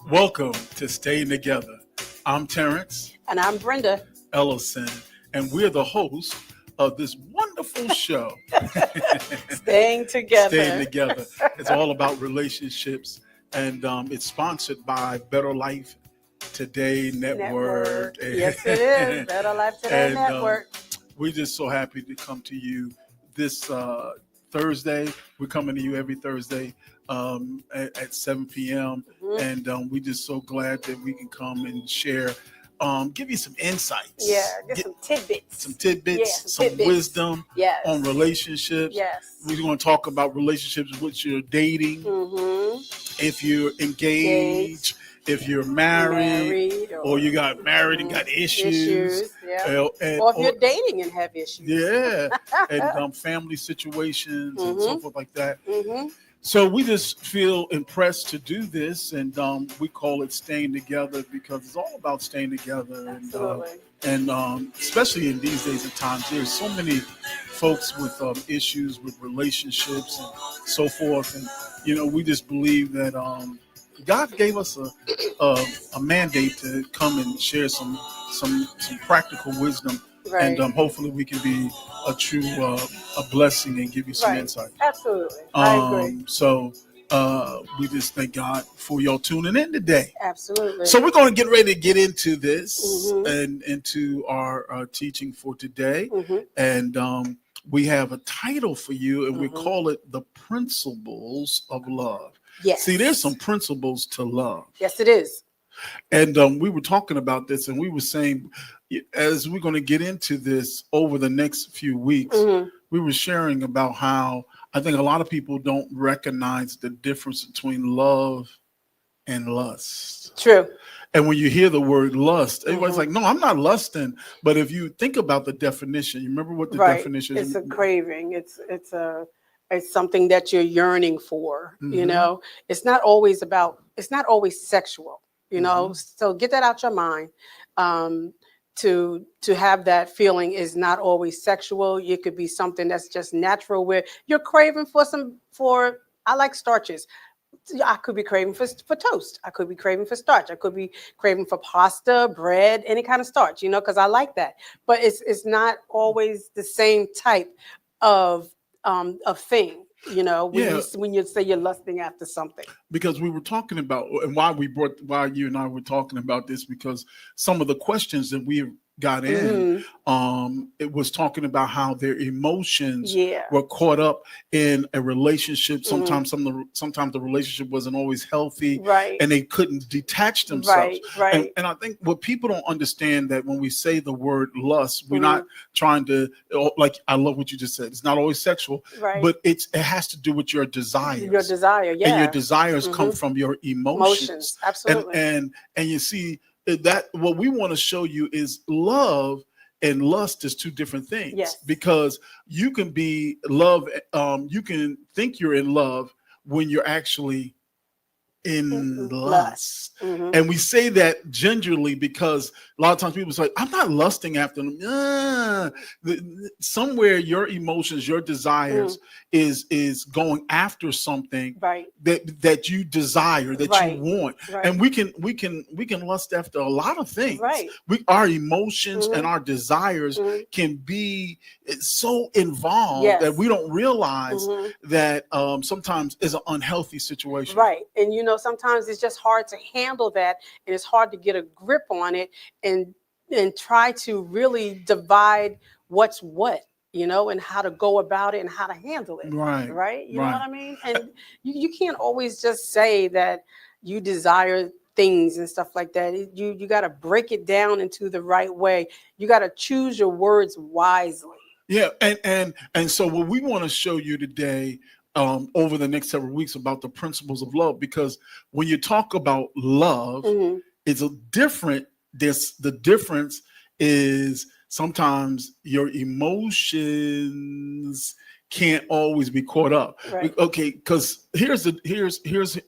Welcome to Staying Together. I'm Terrence And I'm Brenda. Ellison, and we're the hosts of this wonderful show, Staying Staying Together. Together. It's all about relationships, and it's sponsored by Better Life Today Network. Yes, it is. Better Life Today and Network. we're just so happy to come to you this Thursday. We're coming to you every Thursday at 7 p.m. Mhm. And we're just so glad that we can come and share, give you some insights. Yeah, get some tidbits. Some tidbits, Yeah, some tidbits. wisdom Yes. on relationships. Yes. We're going to talk about relationships with your dating, if you're engaged, if you're married or you got married and got issues. Yeah. Or if you're dating and have issues. Yeah, and family situations and so forth like that. Mhm. So we just feel impressed to do this, and we call it Staying Together because it's all about staying together. Absolutely. And especially in these days and times, there's so many folks with issues with relationships and so forth. And, we just believe that God gave us a mandate to come and share some practical wisdom. Right. And hopefully we can be a true a blessing and give you some insight. Absolutely. I agree. So we just thank God for y'all tuning in today. Absolutely. So we're going to get ready to get into this Mhm. and into our teaching for today. Mhm. And we have a title for you, and we Mhm. call it The Principles of Love. Yes. See, there's some principles to love. Yes, it is. And we were talking about this, and we were saying, as we're going to get into this over the next few weeks, Mhm. we were sharing about how I think a lot of people don't recognize the difference between love and lust. True. And when you hear the word lust, everybody's Mhm. like, no, I'm not lusting. But if you think about the definition, you remember what the Right. definition It's is? a craving. It's something that you're yearning for. Mhm. It's not always sexual. So get that out your mind. Um, to have that feeling is not always sexual. It could be something that's just natural, where you're craving for. I like starches. I could be craving for toast. I could be craving for starch. I could be craving for pasta, bread, any kind of starch, because I like that. But it's not always the same type of thing, Yeah. when you say you're lusting after something. Because we were talking about, and why you and I were talking about this, because some of the questions that we got in, it was talking about how their emotions Yeah. were caught up in a relationship. Mhm. Sometimes the relationship wasn't always healthy, Right. and they couldn't detach themselves. Right. And I think what people don't understand, that when we say the word lust, we're Mhm. not trying to, like, I love what you just said. It's not always sexual, Right. but it has to do with your desires. Your desire, yeah. And your desires come Mhm. from your emotions. Emotions, absolutely. And you see that what we want to show you is love and lust is two different things. Yes. Because you can be love, you can think you're in love when you're actually in lust. Mhm. And we say that gingerly because a lot of times people say, I'm not lusting after them. Somewhere your emotions, your desires is going after something Right. that you desire, that Right. you want. Right. And we can lust after a lot of things. Right. Our emotions and our desires Mhm. can be so involved Yes. that we don't realize Mhm. that sometimes is an unhealthy situation. Right. And sometimes it's just hard to handle that, and it's hard to get a grip on it and try to really divide what's what, and how to go about it and how to handle it. Right. Right. You know Right. what I mean? And you can't always just say that you desire things and stuff like that. You got to break it down into the right way. You got to choose your words wisely. Yeah, and so what we want to show you today, over the next several weeks, about the principles of love, because when you talk about love, Mhm. it's a different. The difference is sometimes your emotions can't always be caught up. Right. Okay, because here's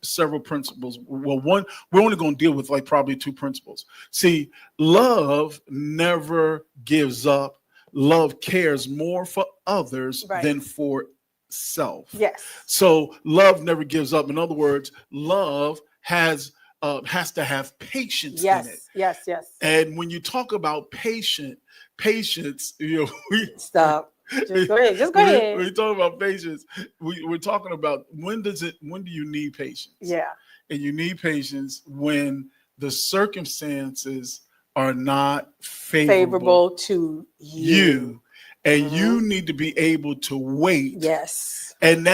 several principles. Well, one, we're only going to deal with like probably two principles. See, love never gives up. Love cares more for others Right. than for self. Yes. So love never gives up. In other words, love has has to have patience in it. Yes. And when you talk about patience, Stop. Just go ahead. when we talk about patience, we're talking about when do you need patience? Yeah. And you need patience when the circumstances are not favorable to you, and Mhm. you need to be able to wait. Yes. And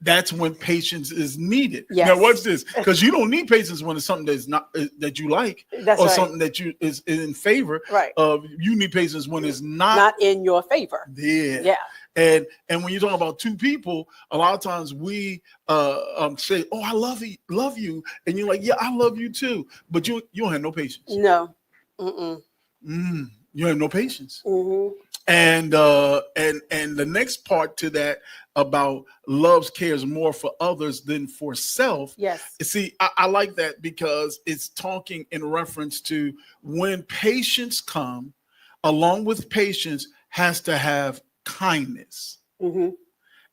that's when patience is needed. Yes. Now, watch this, because you don't need patience when it's something that's not that you like, That's or right. something that you is in favor Right. of. You need patience when it's Not in your favor. Yeah. Yeah. And when you're talking about two people, a lot of times we say, "Oh, I love you," and you're like, "Yeah, I love you too," but you don't have no patience. No. You have no patience. Mm-hmm. And the next part to that about love cares more for others than for self. Yes. See, I like that because it's talking in reference to when patience come, along with patience has to have kindness. Mm-hmm.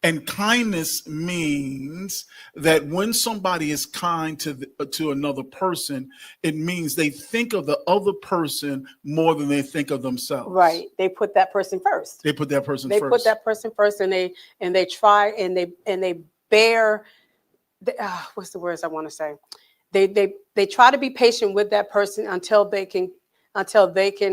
And kindness means that when somebody is kind to another person, it means they think of the other person more than they think of themselves. Right. They put that person first. They put that person They first. put that person first, and they try and they bear. What's the words I want to say? They try to be patient with that person until they can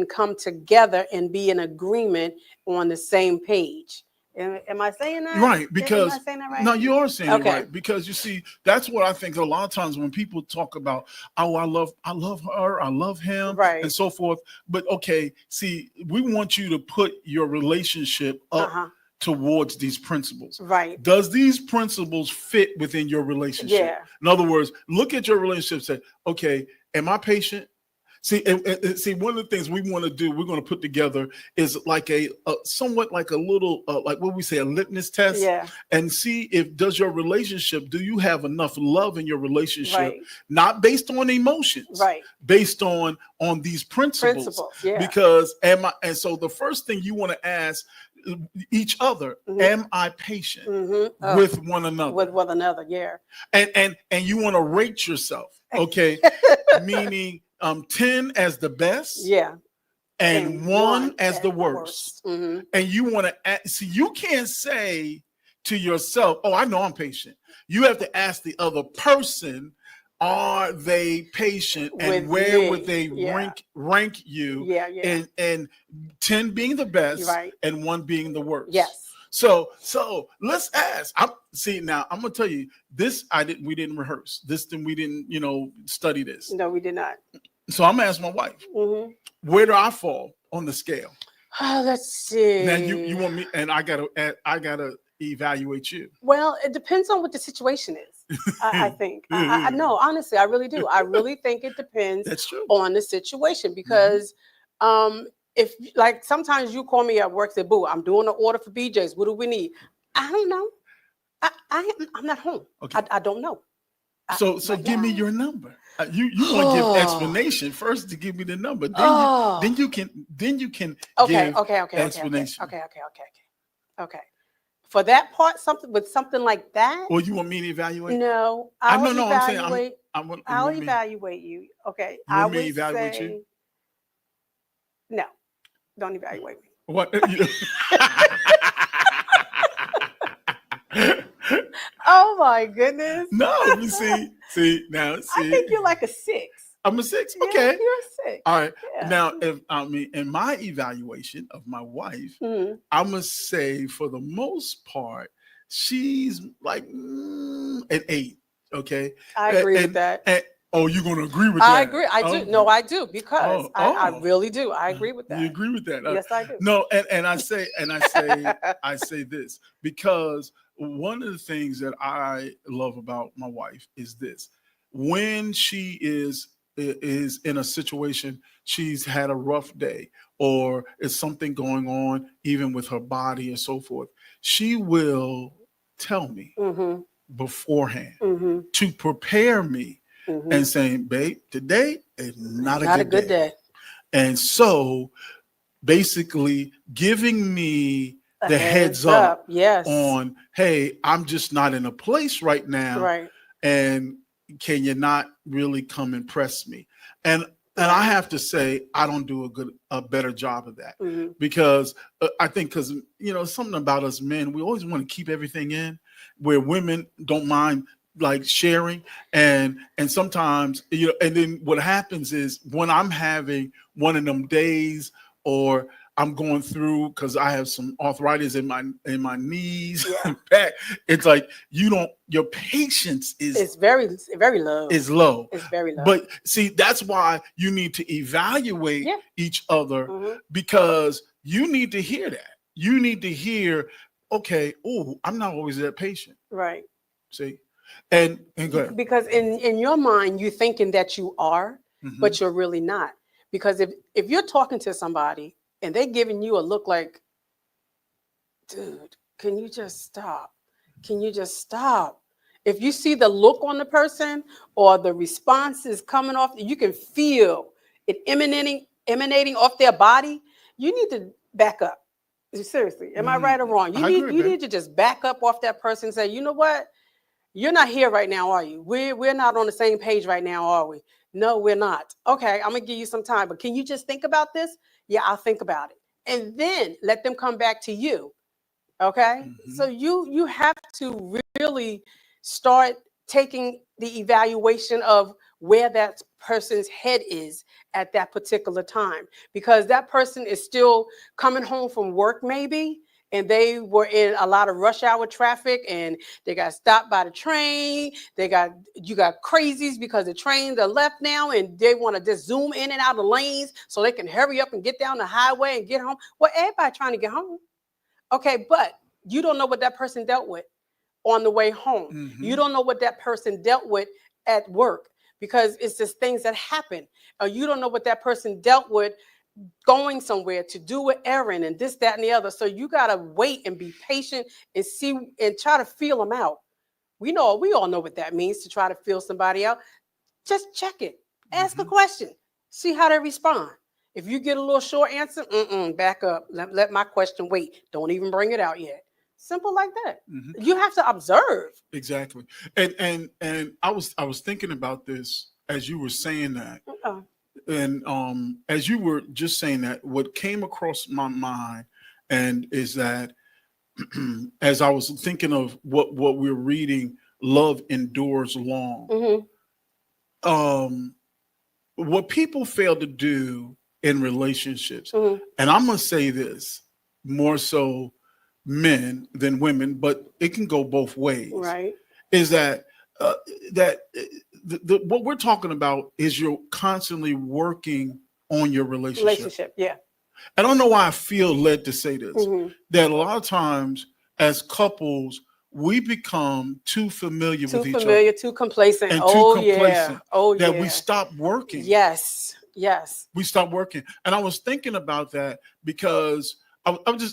come together and be in agreement on the same page. Am I saying that? Right, because am I saying that right? no, you are saying Okay. it right. Because you see, that's what I think a lot of times when people talk about, oh, I love her, I love him, Right. and so forth. But okay, see, we want you to put your relationship up towards these principles. Right. Does these principles fit within your relationship? Yeah. In other words, look at your relationship. Say, okay, am I patient? See, see, one of the things we want to do, we're going to put together is like a somewhat like a little, like what we say, a litmus test, and see if does your relationship, do you have enough love in your relationship, not based on emotions, based on these principles. Because and so the first thing you want to ask each other, am I patient with one another? With one another, yeah. And you want to rate yourself, okay? Meaning 10 as the best, and 1 as the worst. And you want to see, you can't say to yourself, oh, I know I'm patient. You have to ask the other person, are they patient, and where would they rank you? And 10 being the best, and 1 being the worst. Yes. So let's ask. Now I'm gonna tell you this. We didn't rehearse this, then we didn't, study this. No, we did not. So I'm gonna ask my wife, where do I fall on the scale? Let's see. Now you want me, and I gotta evaluate you. Well, it depends on what the situation is. I think. I know, honestly, I really do. I really think it depends. That's true. On the situation, because if, like, sometimes you call me at work, say, "Boo, I'm doing an order for BJ's. What do we need?" I don't know. I'm not home. Okay. I don't know. So give me your number. You want to give explanation first to give me the number. Then you can give explanation. Okay. For that part, something like that. Or you want me to evaluate? No, I'll evaluate you. Okay. You want me to evaluate you? No, don't evaluate me. What? Oh my goodness. No, you see. I think you're like a 6. I'm a 6. Yeah, okay. You're a 6. All right. Yeah. Now, in my evaluation of my wife, I'm gonna say for the most part, she's like an 8. Okay. I agree with that. Oh, you're gonna agree with that? I agree. I do. No, I do, because I really do. I agree with that. You agree with that? Yes, I do. No, and I say I say this because one of the things that I love about my wife is this: when she is in a situation, she's had a rough day, or is something going on, even with her body and so forth, she will tell me beforehand to prepare me. And saying, babe, today is not a good day. And so basically giving me the heads up on, hey, I'm just not in a place right now. Right. And can you not really come and press me? And I have to say, I don't do a better job of that Mhm. because I think because, something about us men, we always want to keep everything in, where women don't mind like sharing. And sometimes, and then what happens is when I'm having one of them days, or I'm going through because I have some arthritis in my knees Yeah. and back. It's like your patience It's very, very low. is low. It's very low. But see, that's why you need to evaluate Yeah. each other, Mhm. because you need to hear that. You need to hear, okay, oh, I'm not always that patient. Right. See, and go ahead. Because in your mind, you're thinking that you are, Mhm. but you're really not. Because if you're talking to somebody and they're giving you a look like, dude, can you just stop? Can you just stop? If you see the look on the person or the response is coming off, you can feel it emanating off their body. You need to back up. Seriously, am I right or wrong? I agree, You babe. need to just back up off that person and say, you know what? You're not here right now, are you? We're not on the same page right now, are we? No, we're not. Okay, I'm gonna give you some time, but can you just think about this? Yeah, I'll think about it, and then let them come back to you. Okay, so Mhm. you have to really start taking the evaluation of where that person's head is at that particular time, because that person is still coming home from work maybe, and they were in a lot of rush hour traffic and they got stopped by the train. You got crazies because the trains are left now and they want to just zoom in and out of lanes so they can hurry up and get down the highway and get home. Well, everybody trying to get home. Okay, but you don't know what that person dealt with on the way home. You Mhm. don't know what that person dealt with at work, because it's just things that happen. Or you don't know what that person dealt with going somewhere to do an errand and this, that, and the other. So you got to wait and be patient and see and try to feel them out. We all know what that means, to try to feel somebody out. Just check it. Ask a Mhm. question. See how they respond. If you get a little short answer, back up. Let my question wait. Don't even bring it out yet. Simple like that. Mhm. You have to observe. Exactly. And I was thinking about this as you were saying that. Uh, And as you were just saying that, what came across my mind and is that as I was thinking of what we're reading, love endures long. mhm, Um, what people fail to do in relationships, mhm, and I'm gonna say this more so men than women, but it can go both ways, right. is that uh, that what we're talking about is you're constantly working on your relationship. Relationship. Yeah. I don't know why I feel led to say this, Mhm. that a lot of times as couples, we become too familiar Too with each other familiar, too complacent. and too Oh yeah. complacent Oh that we yeah. stop working. Yes. Yes. We stop working. And I was thinking about that because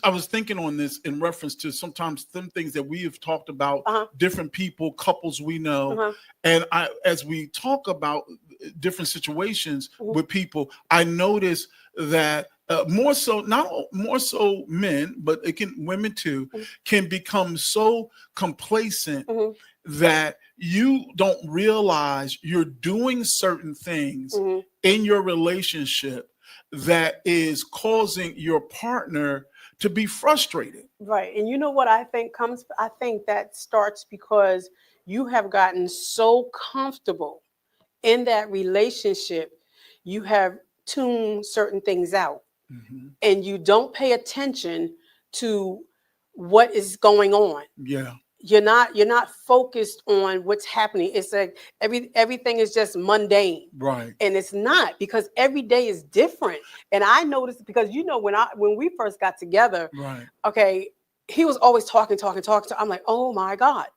I was thinking on this in reference to sometimes some things that we have talked about, Uh-huh. different people, couples we know. Uh-huh. And as we talk about different situations Mhm. with people, I notice that more so, not more so men, but it can women too, Mhm. can become so complacent Mhm. that you don't realize you're doing certain things Mhm. in your relationship that is causing your partner to be frustrated. Right. And you know what I think that starts because you have gotten so comfortable in that relationship. You have tuned certain things out Mhm. and you don't pay attention to what is going on. Yeah, You're not focused on what's happening. It's like everything is just mundane. right, And it's not, because every day is different. And I noticed, because when we first got together, right. okay, he was always talking, talking, talking. I'm like, oh my God.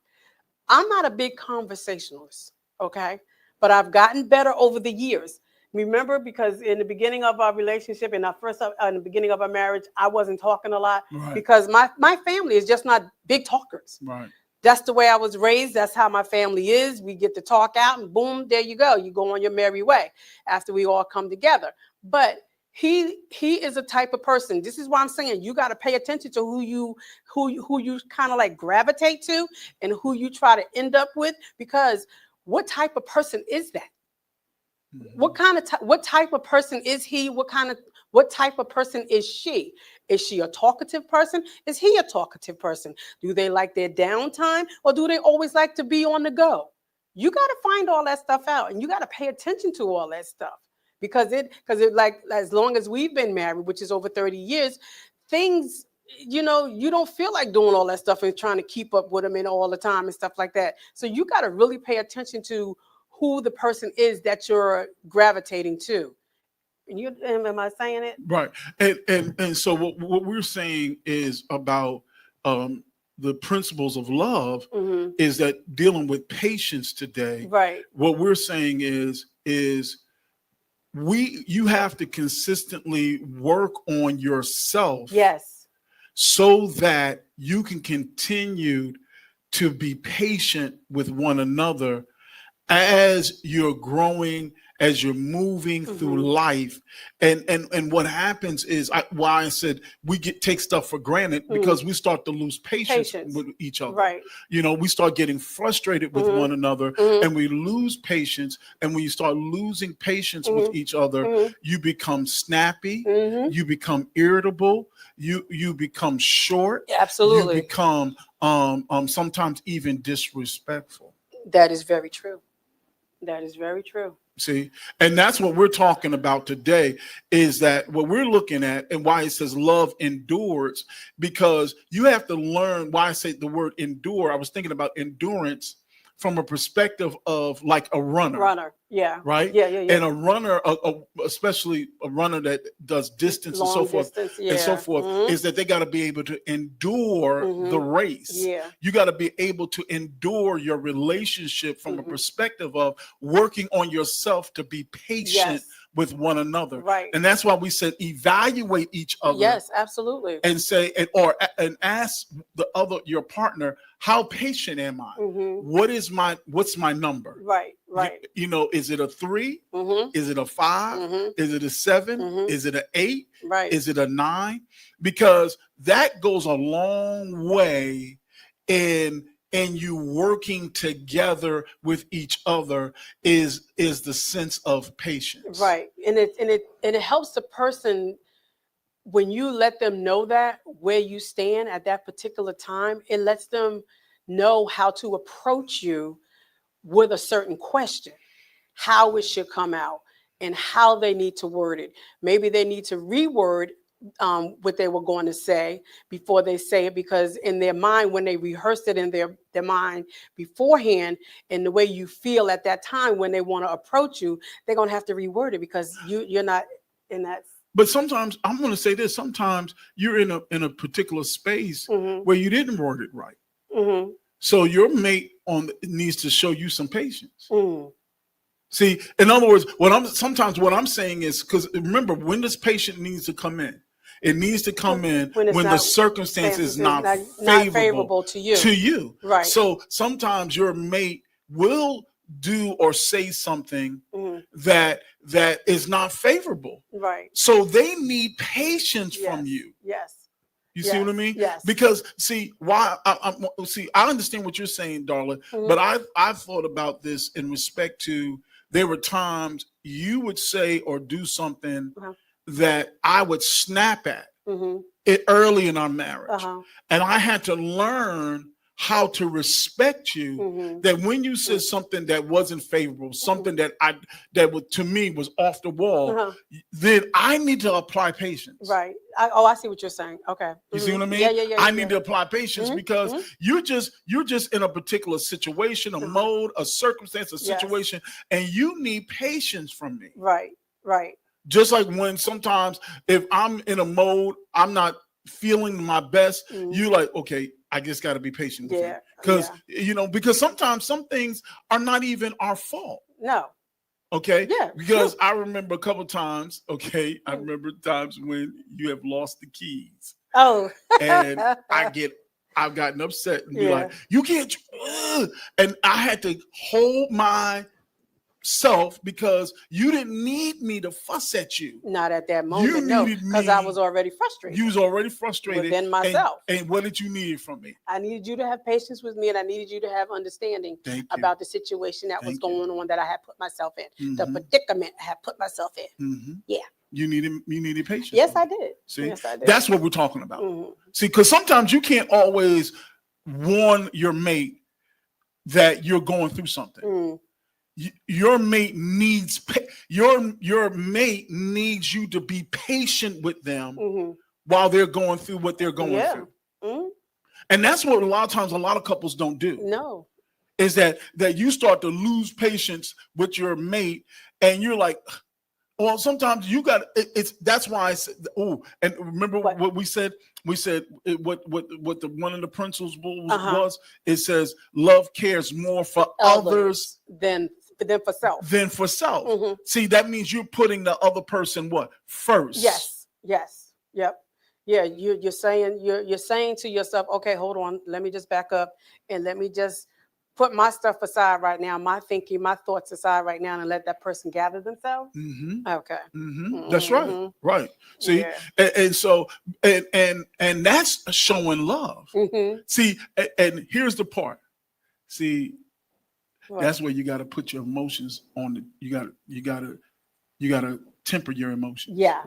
I'm not a big conversationalist, okay? But I've gotten better over the years. Remember, because in the beginning of our relationship, in the beginning of our marriage, I wasn't talking a lot Right, because my family is just not big talkers. right. That's the way I was raised. That's how my family is. We get to talk out, and boom, there you go. You go on your merry way after we all come together. But he is a type of person. This is why I'm saying you got to pay attention to who you kind of like gravitate to and who you try to end up with, because what type of person is that? Mhm. What type of person is he? What type of person is she? Is she a talkative person? Is he a talkative person? Do they like their downtime, or do they always like to be on the go? You got to find all that stuff out, and you got to pay attention to all that stuff, because like, as long as we've been married, which is over 30 years, things, you don't feel like doing all that stuff and trying to keep up with them and all the time and stuff like that. So you got to really pay attention to who the person is that you're gravitating to. And am I saying it? Right. And so what we're saying is about the principles of love Hmm. is that dealing with patience today. Right. What we're saying is you have to consistently work on yourself Yes. so that you can continue to be patient with one another as you're growing, as you're moving through life. And what happens is why I said we take stuff for granted, because we start to lose patience with each other. Right. We start getting frustrated with one another, and we lose patience. And when you start losing patience with each other, you become snappy, you become irritable, you become short, Absolutely. you become sometimes even disrespectful. That is very true. That is very true. See, and that's what we're talking about today, is that what we're looking at, and why it says love endures, because you have to learn why I say the word endure. I was thinking about endurance from a perspective of like a runner. Yeah. Right. Yeah. And a runner, especially a runner that does distance and so forth, is that they got to be able to endure the race. Yeah. You got to be able to endure your relationship from a perspective of working on yourself to be patient with one another. Right. And that's why we said evaluate each other. Yes, absolutely. And say, and ask your partner, how patient am I? What's my number? Right. Is it a 3? Is it a 5? Is it a 7? Is it an 8? Right. Is it a 9? Because that goes a long way in you working together with each other is the sense of patience. Right. And it helps the person when you let them know that where you stand at that particular time. It lets them know how to approach you with a certain question, how it should come out, and how they need to word it. Maybe they need to reword what they were going to say before they say it, because in their mind, when they rehearsed it in their mind beforehand, and the way you feel at that time when they want to approach you, they're going to have to reword it because you're not in that. But sometimes I'm going to say this: sometimes you're in a particular space where you didn't word it right. So your mate needs to show you some patience. See, in other words, what I'm saying is, because remember, when this patient needs to come in, it needs to come in when the circumstance is not favorable to you. Right. So sometimes your mate will do or say something that is not favorable. Right. So they need patience from you. Yes. You see what I mean? Yes. Because I understand what you're saying, darling, but I've thought about this in respect to, there were times you would say or do something that I would snap at it early in our marriage. And I had to learn how to respect you, that when you said something that wasn't favorable, something that to me was off the wall, then I need to apply patience. Right. I see what you're saying. Okay. You see what I mean? Yeah. I need to apply patience because you're just in a particular situation, a mode, a circumstance, a situation, and you need patience from me. Right. Just like when sometimes if I'm in a mode, I'm not feeling my best, you like, okay, I just got to be patient with you. Because sometimes some things are not even our fault. No. Okay. Yeah. Because I remember a couple times. Okay. I remember times when you have lost the keys. Oh. And I've gotten upset and be like, you can't. And I had to hold my self because you didn't need me to fuss at you. Not at that moment, You no, needed because I me- was already frustrated You was already frustrated within myself. And what did you need from me? I needed you to have patience with me, and I needed you to have understanding Thank you. about the situation that was Thank you. going on that I had put myself in, the Mhm. predicament I had put myself in. Mhm. Yeah. You needed patience. Yes, from I me. did. See, Yes, I did. that's what we're talking about. Mhm. See, because sometimes you can't always warn your mate that you're going through something. Mm. Your mate needs your mate needs you to be patient with them Mhm. while they're going through what they're going Yeah. through. Mhm. And that's what a lot of times a lot of couples don't do. No. Is that you start to lose patience with your mate, and you're like, well, sometimes you got it's that's why I said, oh, and remember what we said? We said what the one of the principles was. It says love cares more for others than for self. Mhm. See, that means you're putting the other person what first. Yes. Yep. Yeah, you're saying to yourself, okay, hold on, let me just back up and let me just put my stuff aside right now, my thinking, my thoughts aside right now, and let that person gather themselves. Mm-hmm. Okay. Mm-hmm. That's right. Right. See, Yeah. and so and that's showing love. Mm-hmm. See, and here's the part. See, What? that's where you got to put your emotions on the. You got to temper your emotions. Yeah.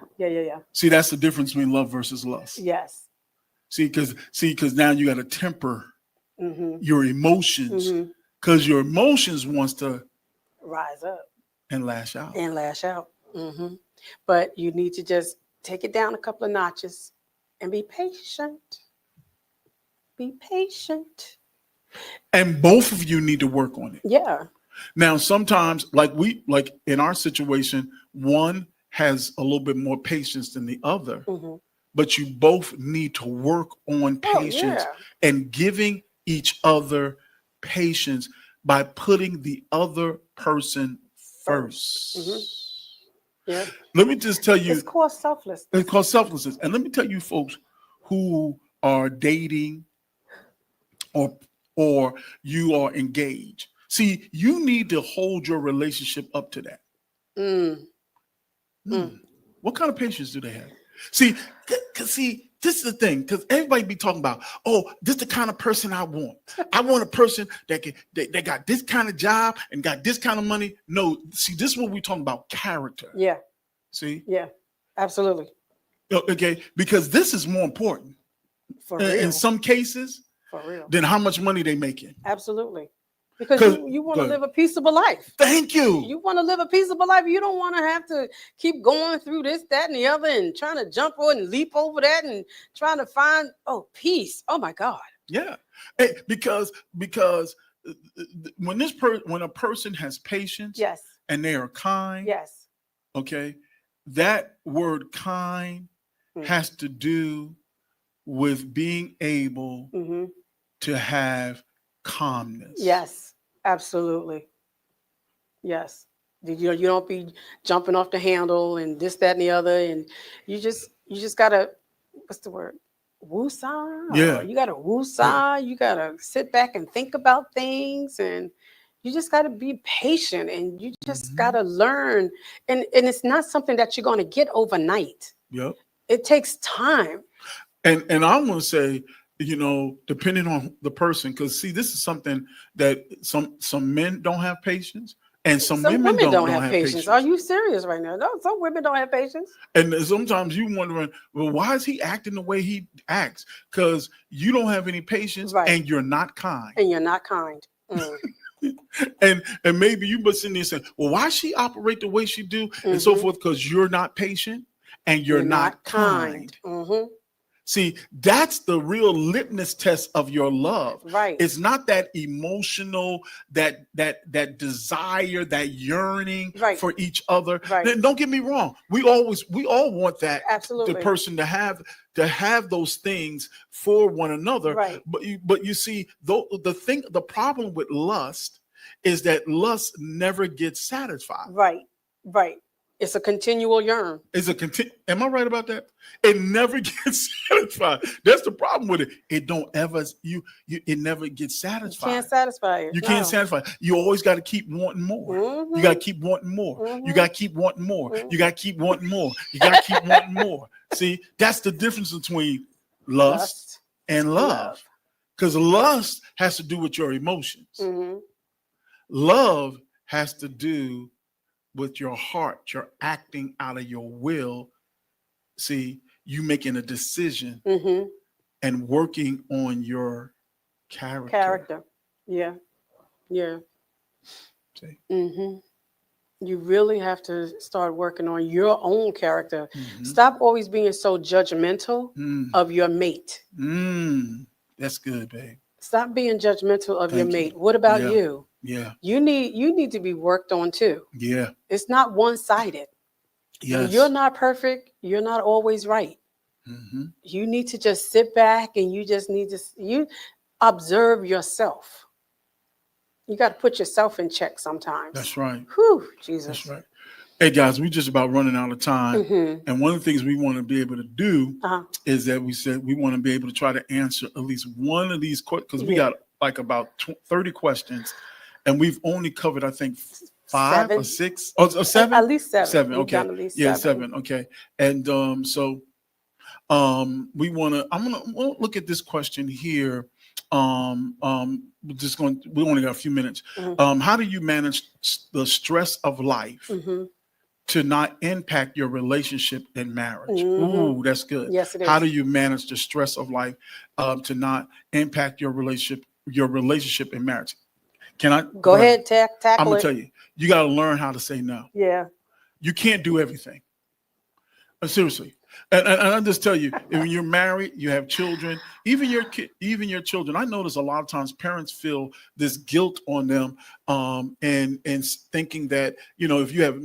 See, that's the difference between love versus lust. Yes. See, because now you got to temper Mm-hmm. your emotions, because your emotions wants to rise up and lash out. Mm-hmm. But you need to just take it down a couple of notches and be patient. Be patient. And both of you need to work on it. Yeah. Now, sometimes, like in our situation, one has a little bit more patience than the other, Mm-hmm. but you both need to work on patience and giving each other patience by putting the other person first. Mm-hmm. Yeah. Let me just tell you, it's called selflessness. It's called selflessness. And let me tell you, folks who are dating or you are engaged. See, you need to hold your relationship up to that. What kind of patience do they have? See, this is the thing, because everybody be talking about, oh, this is the kind of person I want. I want a person that got this kind of job and got this kind of money. No, see, this is what we're talking about, character. Yeah. See? Yeah, absolutely. Okay, because this is more important. For real. In some cases, for real, than how much money they making. Absolutely. Because you want to live a peaceable life. Thank you. You want to live a peaceable life. You don't want to have to keep going through this, that, and the other, and trying to jump on and leap over that, and trying to find peace. Oh my God. Yeah, because when a person has patience, yes, and they are kind, yes, okay, that word kind has to do with being able to have calmness. Yes, absolutely. Yes. You don't be jumping off the handle and this, that, and the other. And you just gotta, what's the word? Woosah. Yeah. You gotta woosah. You gotta sit back and think about things, and you just gotta be patient, and you just gotta learn. And it's not something that you're gonna get overnight. Yep. It takes time. And I'm gonna say, depending on the person, because see, this is something that some men don't have patience, and some women don't have patience. Are you serious right now? No, some women don't have patience. And sometimes you wondering, well, why is he acting the way he acts? Because you don't have any patience, and you're not kind. And you're not kind. and maybe you must sit there and say, well, why she operate the way she do, and so forth, because you're not patient and you're not kind. See, that's the real litmus test of your love. Right. It's not that emotional, that desire, that yearning for each other. Right. Don't get me wrong. We all want that. Absolutely. The person to have those things for one another. Right. But you see, the problem with lust is that lust never gets satisfied. Right. Right. It's a continual yearn. Am I right about that? It never gets satisfied. That's the problem with it. It don't ever it never gets satisfied. You can't satisfy it. You can't satisfy. You always got to keep wanting more. Mm-hmm. You got to keep wanting more. Mm-hmm. You got to keep wanting more. Mm-hmm. You got to keep wanting more. You got to keep wanting more. See, that's the difference between lust and love. Because lust has to do with your emotions. Mm-hmm. Love has to do with your heart. You're acting out of your will. See, you making a decision Mm-hmm. and working on your character. Yeah. See? Mm-hmm. You really have to start working on your own character. Mhm. Stop always being so judgmental Mm. of your mate. That's good, babe. Stop being judgmental of your Thank you. mate. What about Yeah. you? Yeah. You need to be worked on too. Yeah. It's not one-sided. Yes. You're not perfect. You're not always right. Mm-hmm. You need to just sit back and you just need to you observe yourself. You got to put yourself in check sometimes. That's right. Whew, Jesus. That's right. Hey guys, we just about running out of time. Mm-hmm. And one of the things we want to be able to do Uh-huh. is that we said we want to be able to try to answer at least one of these questions, because we Yeah. got like about 30 questions, and we've only covered, I think, 5 7. or 6 or 7. At least 7. Seven, We've okay. done at least Yeah, 7. 7. Okay. And so we'll look at this question here. We only got a few minutes. Mm-hmm. How do you manage the stress of life Mm-hmm. to not impact your relationship and marriage? Mhm. Ooh, that's good. Yes, it is. How do you manage the stress of life to not impact your relationship and marriage? Can I Go ahead, tackle I'm gonna it. tell you, you got to learn how to say no. Yeah. You can't do everything. Seriously. And I just tell you, when you're married, you have children, even your children. I notice a lot of times parents feel this guilt on them, and thinking that, if you have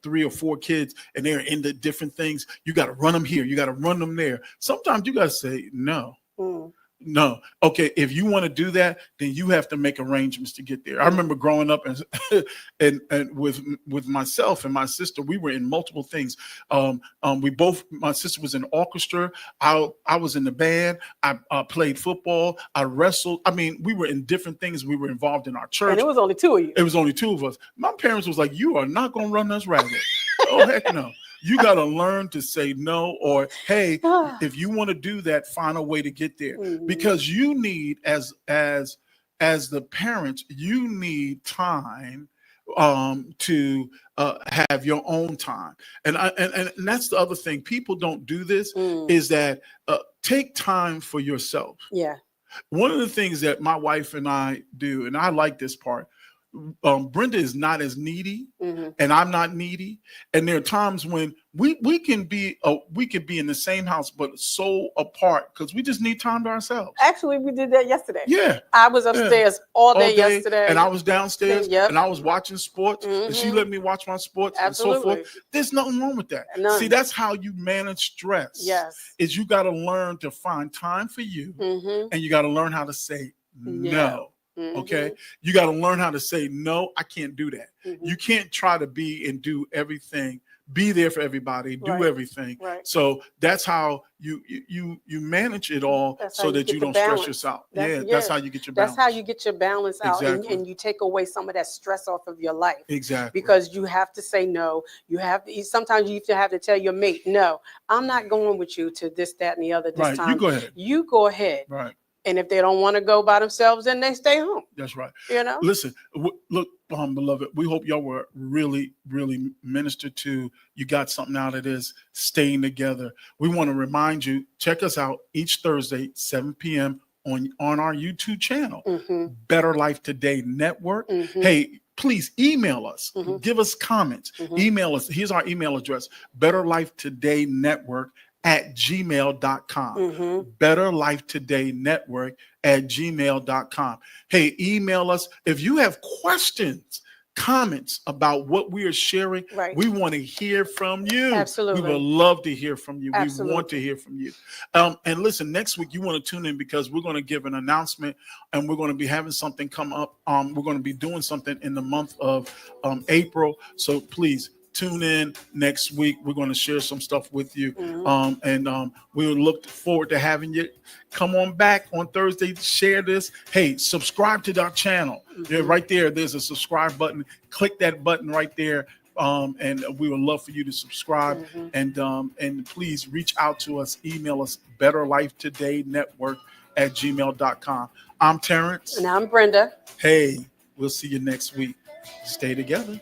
3 or 4 kids and they're into different things, you got to run them here, you got to run them there. Sometimes you got to say no. Mm. No. Okay. If you want to do that, then you have to make arrangements to get there. I remember growing up and with myself and my sister, we were in multiple things. My sister was in orchestra. I was in the band. I played football. I wrestled. I mean, we were in different things. We were involved in our church. And it was only 2 of you. It was only 2 of us. My parents was like, you are not going to run us ragged. Oh, heck no. You got to learn to say no, or, hey, if you want to do that, find a way to get there. Mhm. Because you need, as the parents, you need time to have your own time. And that's the other thing. People don't do this, is that take time for yourself. Yeah. One of the things that my wife and I do, and I like this part, Brenda is not as needy, Mm-hmm. and I'm not needy. And there are times when we can be in the same house but so apart because we just need time to ourselves. Actually, we did that yesterday. Yeah. I was upstairs all day yesterday. And I was downstairs, Yep. and I was watching sports, and she Mhm. let me watch my sports Absolutely. and so forth. There's nothing wrong with that. None. See, that's how you manage stress. Yes. Is you got to learn to find time for you, Mm-hmm. and you got to learn how to say Yeah. no. Okay. You got to learn how to say, no, I can't do that. Mm-hmm. You can't try to be and do everything, be there for everybody, do Right. everything. Right. So that's how you manage it all, That's how so you that get you the don't stress balance. yourself. That's- That's yeah. how you get your balance. That's how you get your balance out, Exactly. and you take away some of that stress off of your life. Exactly. Because you have to say no. Sometimes you have to tell your mate, no, I'm not going with you to this, that, and the other this right. time. You go ahead. You go ahead. Right. And if they don't want to go by themselves, then they stay home. That's right. Listen, Look, beloved, we hope y'all were really, really ministered to. You got something out of this, staying together. We want to remind you, check us out each Thursday, 7 p.m. on our YouTube channel, Mm-hmm. Better Life Today Network. Mm-hmm. Hey, please email us. Mhm. Give us comments. Mhm. Email us. Here's our email address, betterlifetodaynetwork@gmail.com. Mm-hmm. betterlifetodaynetwork@gmail.com. Hey, email us if you have questions, comments about what we are sharing. Right. We want to hear from you. Absolutely. We would love to hear from you. Absolutely. We want to hear from you. And listen, next week you want to tune in because we're going to give an announcement, and we're going to be having something come up. We're going to be doing something in the month of April. So please tune in next week. We're going to share some stuff with you. Mhm. And we will look forward to having you come on back on Thursday to share this. Hey, subscribe to our channel. Yeah, Mhm. right there. There's a subscribe button. Click that button right there. And we would love for you to subscribe. Mhm. And please reach out to us. Email us betterlifetodaynetwork@gmail.com. I'm Terrence. And I'm Brenda. Hey, we'll see you next week. Stay together.